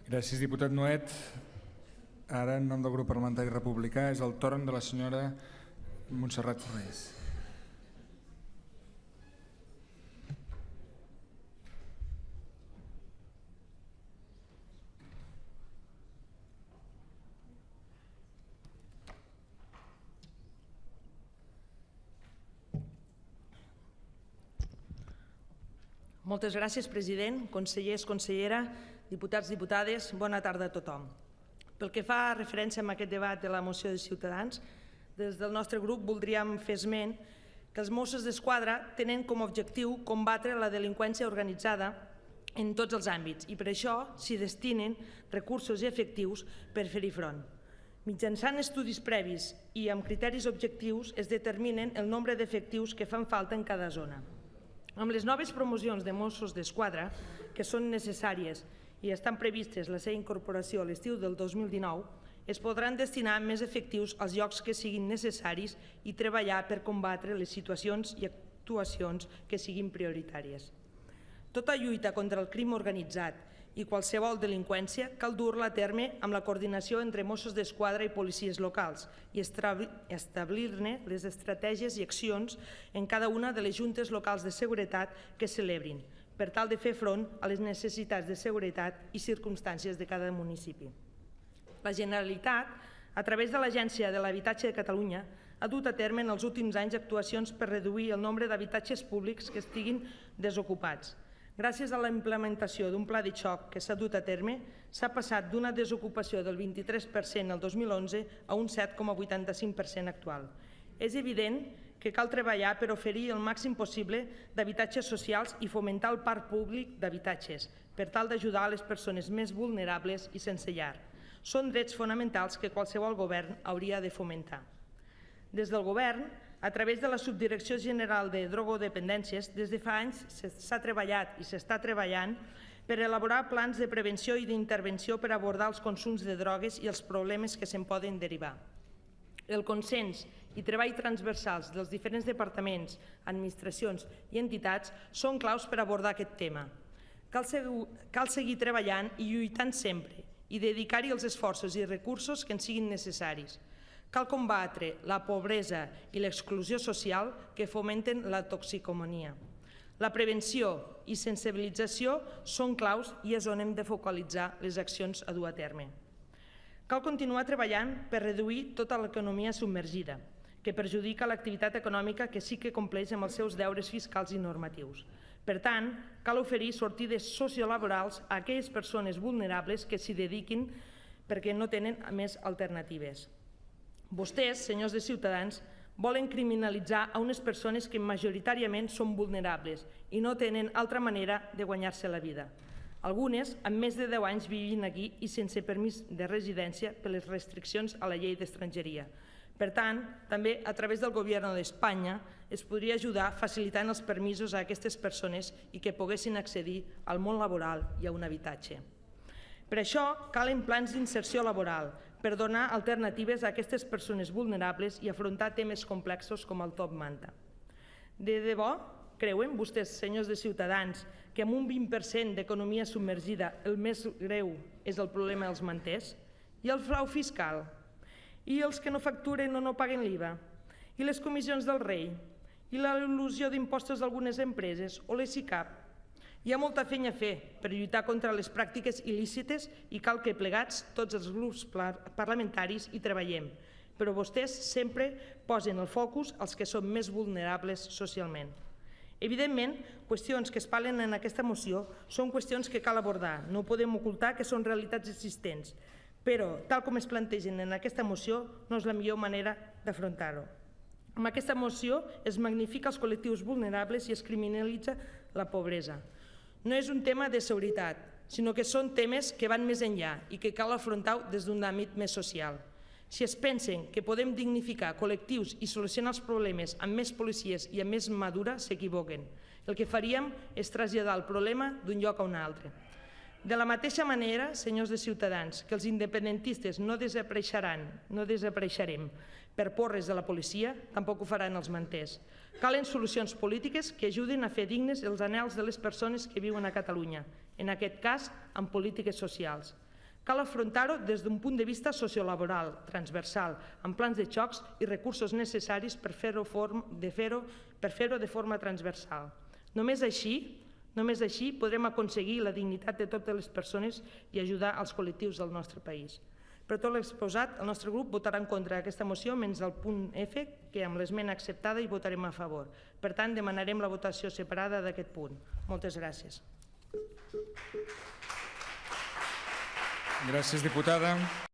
Gràcies, diputat Nuet. Ara, en nom del grup parlamentari republicà, és el torn de la senyora Montserrat Fornells. Moltes gràcies, president, consellers, consellera, diputats, diputades, bona tarda a tothom. Pel que fa referència a aquest debat de la moció de Ciutadans, des del nostre grup voldríem fer esment que els Mossos d'Esquadra tenen com a objectiu combatre la delinqüència organitzada en tots els àmbits i per això s'hi destinen recursos i efectius per fer-hi front. Mitjançant estudis previs i amb criteris objectius es determinen el nombre d'efectius que fan falta en cada zona. Amb les noves promocions de Mossos d'Esquadra, que són necessàries i estan previstes la seva incorporació a l'estiu del 2019, es podran destinar més efectius als llocs que siguin necessaris i treballar per combatre les situacions i actuacions que siguin prioritàries. Tota lluita contra el crim organitzat i qualsevol delinqüència cal dur-la a terme amb la coordinació entre Mossos d'Esquadra i policies locals i establir-ne les estratègies i accions en cada una de les juntes locals de seguretat que celebrin, per tal de fer front a les necessitats de seguretat i circumstàncies de cada municipi. La Generalitat, a través de l'Agència de l'Habitatge de Catalunya, ha dut a terme en els últims anys actuacions per reduir el nombre d'habitatges públics que estiguin desocupats. Gràcies a la implementació d'un pla de xoc que s'ha dut a terme, s'ha passat d'una desocupació del 23% el 2011 a un 7,85% actual. És evident que cal treballar per oferir el màxim possible d'habitatges socials i fomentar el parc públic d'habitatges, per tal d'ajudar a les persones més vulnerables i sense llar. Són drets fonamentals que qualsevol govern hauria de fomentar. Des del govern, a través de la Subdirecció General de Drogodependències, des de fa anys s'ha treballat i s'està treballant per elaborar plans de prevenció i d'intervenció per abordar els consums de drogues i els problemes que se'n poden derivar. El consens i treball transversals dels diferents departaments, administracions i entitats són claus per abordar aquest tema. Cal seguir treballant i lluitant sempre i dedicar-hi els esforços i recursos que en siguin necessaris. Cal combatre la pobresa i l'exclusió social que fomenten la toxicomania. La prevenció i sensibilització són claus i és on hem de focalitzar les accions a dur a terme. Cal continuar treballant per reduir tota l'economia submergida, que perjudica l'activitat econòmica que sí que compleix amb els seus deures fiscals i normatius. Per tant, cal oferir sortides sociolaborals a aquelles persones vulnerables que s'hi dediquin perquè no tenen més alternatives. Vostès, senyors de Ciutadans, volen criminalitzar a unes persones que majoritàriament són vulnerables i no tenen altra manera de guanyar-se la vida. Algunes amb més de 10 anys vivint aquí i sense permís de residència per les restriccions a la llei d'estrangeria. Per tant, també a través del Govern d'Espanya es podria ajudar facilitant els permisos a aquestes persones i que poguessin accedir al món laboral i a un habitatge. Per això calen plans d'inserció laboral per donar alternatives a aquestes persones vulnerables i afrontar temes complexos com el top manta. De debò, creuen vostès, senyors de Ciutadans, que amb un 20% d'economia submergida el més greu és el problema dels manters? I el frau fiscal? I els que no facturen o no paguen l'IVA? I les comissions del rei? I l'elusió d'impostos d'algunes empreses o les SICAP? Hi ha molta feina a fer per lluitar contra les pràctiques il·lícites i cal que plegats tots els grups parlamentaris hi treballem, però vostès sempre posen el focus als que són més vulnerables socialment. Evidentment, qüestions que es parlen en aquesta moció són qüestions que cal abordar, no podem ocultar que són realitats existents, però, tal com es plantegen en aquesta moció, no és la millor manera d'afrontar-ho. Amb aquesta moció es magnifica els col·lectius vulnerables i es criminalitza la pobresa. No és un tema de seguretat, sinó que són temes que van més enllà i que cal afrontar des d'un àmbit més social. Si es pensen que podem dignificar col·lectius i solucionar els problemes amb més policies i amb més mà dura, s'equivoquen. El que faríem és traslladar el problema d'un lloc a un altre. De la mateixa manera, senyors de Ciutadans, que els independentistes no desapareixerem per porres de la policia, tampoc ho faran els manters. Calen solucions polítiques que ajudin a fer dignes els anhels de les persones que viuen a Catalunya, en aquest cas amb polítiques socials. Cal afrontar-ho des d'un punt de vista sociolaboral, transversal, amb plans de xocs i recursos necessaris per fer-ho de forma transversal. Només així podrem aconseguir la dignitat de totes les persones i ajudar els col·lectius del nostre país. Per tot l'exposat, el nostre grup votarà en contra d'aquesta moció, menys el punt F, que amb l'esmena acceptada hi votarem a favor. Per tant, demanarem la votació separada d'aquest punt. Moltes gràcies. Gràcies, diputada.